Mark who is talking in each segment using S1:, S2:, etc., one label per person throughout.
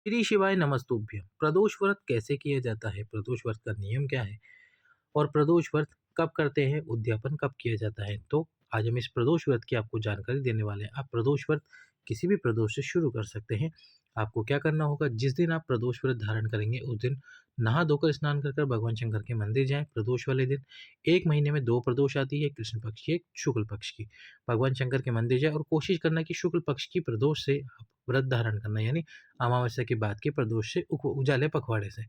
S1: श्री शिवाय नमस्तुभ्यं। प्रदोष व्रत कैसे किया जाता है? प्रदोष व्रत का नियम क्या है? और प्रदोष व्रत कब करते हैं? उद्यापन कब किया जाता है? तो आज हम इस प्रदोष व्रत की आपको जानकारी देने वाले हैं। आप प्रदोष व्रत किसी भी प्रदोष से शुरू कर सकते हैं। आपको क्या करना होगा, जिस दिन आप प्रदोष व्रत धारण करेंगे उस दिन नहा धोकर स्नान कर भगवान शंकर के मंदिर जाएं। प्रदोष वाले दिन 1 महीने में 2 प्रदोष आती है, कृष्ण पक्ष की, एक शुक्ल पक्ष की। भगवान शंकर के मंदिर जाए और कोशिश करना कि शुक्ल पक्ष की प्रदोष से आप व्रत धारण करना, यानी अमावस्या के बाद के प्रदोष से उजाले पखवाड़े से।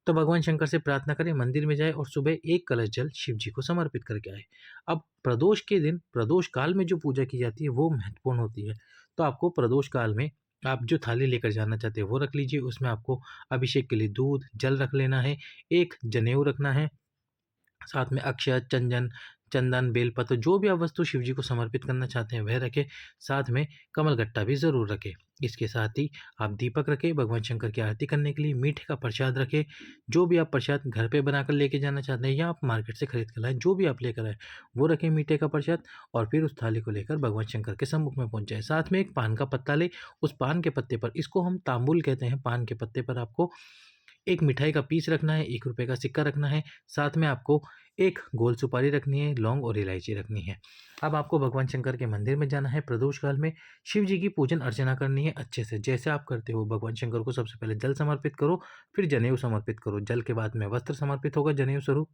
S1: तो भगवान शंकर से प्रार्थना करें, मंदिर में जाए और सुबह 1 कलश जल शिव जी को समर्पित करके आए। अब प्रदोष के दिन, प्रदोष काल में जो पूजा की जाती है वो महत्वपूर्ण होती है। तो आपको प्रदोष काल में आप जो थाली लेकर जाना चाहते हैं वो रख लीजिए। उसमें आपको अभिषेक के लिए दूध, जल रख लेना है, एक जनेऊ रखना है, साथ में अक्षत, चंदन, बेलपत्र, जो भी आप वस्तु शिव जी को समर्पित करना चाहते हैं वह रखें। साथ में कमलगट्टा भी ज़रूर रखें। इसके साथ ही आप दीपक रखें भगवान शंकर की आरती करने के लिए। मीठे का प्रसाद रखें। जो भी आप प्रसाद घर पे बनाकर लेके जाना चाहते हैं या आप मार्केट से खरीद कर लाएँ, जो भी आप लेकर आएँ वो रखें मीठे का प्रसाद, और फिर उस थाली को लेकर भगवान शंकर के सम्मुख में पहुँच जाएँ। साथ में एक पान का पत्ता लें। उस पान के पत्ते पर, इसको हम तांबुल कहते हैं, पान के पत्ते पर आपको एक मिठाई का पीस रखना है, ₹1 का सिक्का रखना है, साथ में आपको एक गोल सुपारी रखनी है, लौंग और इलायची रखनी है। अब आपको भगवान शंकर के मंदिर में जाना है। प्रदोष काल में शिव जी की पूजन अर्चना करनी है अच्छे से, जैसे आप करते हो। भगवान शंकर को सबसे पहले जल समर्पित करो, फिर जनेऊ समर्पित करो। जल के बाद में वस्त्र समर्पित होगा जनेऊ स्वरूप।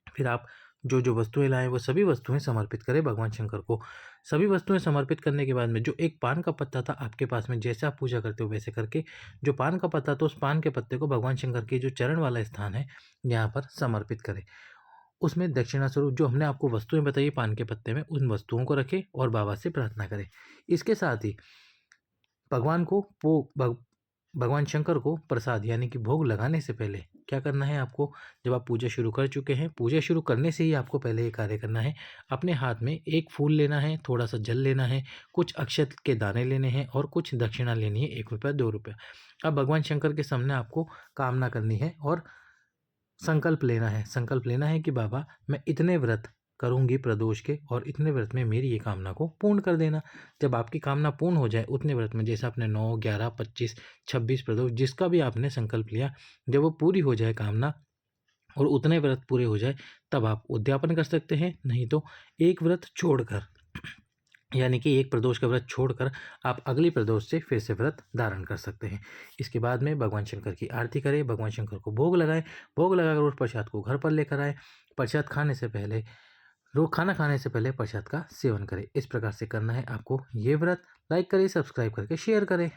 S1: फिर आप जो वस्तुएँ लाएँ वो सभी वस्तुएँ समर्पित करें भगवान शंकर को। सभी वस्तुएँ समर्पित करने के बाद में जो एक पान का पत्ता था आपके पास में, जैसे आप पूजा करते हो वैसे करके, जो पान का पत्ता था उस पान के पत्ते को भगवान शंकर के जो चरण वाला स्थान है यहाँ पर समर्पित करें। उसमें दक्षिणा स्वरूप जो हमने आपको वस्तुएँ बताई पान के पत्ते में, उन वस्तुओं को रखें और बाबा से प्रार्थना करें। इसके साथ ही भगवान को पो भग भगवान शंकर को प्रसाद यानी कि भोग लगाने से पहले क्या करना है आपको, जब आप पूजा शुरू कर चुके हैं, पूजा शुरू करने से ही आपको पहले ये कार्य करना है। अपने हाथ में एक फूल लेना है, थोड़ा-सा जल लेना है, कुछ अक्षत के दाने लेने हैं और कुछ दक्षिणा लेनी है, ₹1, ₹2। अब भगवान शंकर के सामने आपको कामना करनी है और संकल्प लेना है कि बाबा मैं इतने व्रत करूँगी प्रदोष के, और इतने व्रत में मेरी ये कामना को पूर्ण कर देना। जब आपकी कामना पूर्ण हो जाए उतने व्रत में, जैसे आपने 9, 11, 25, 26 प्रदोष जिसका भी आपने संकल्प लिया, जब वो पूरी हो जाए कामना और उतने व्रत पूरे हो जाए, तब आप उद्यापन कर सकते हैं। नहीं तो एक व्रत छोड़कर, यानी कि एक प्रदोष का व्रत छोड़कर आप अगली प्रदोष से फिर से व्रत धारण कर सकते हैं। इसके बाद में भगवान शंकर की आरती करें, भगवान शंकर को भोग लगाएँ, भोग लगाकर उस प्रसाद को घर पर लेकर आएँ। प्रसाद खाने से पहले, खाना खाने से पहले प्रसाद का सेवन करें। इस प्रकार से करना है आपको ये व्रत। लाइक करें, सब्सक्राइब करके शेयर करें।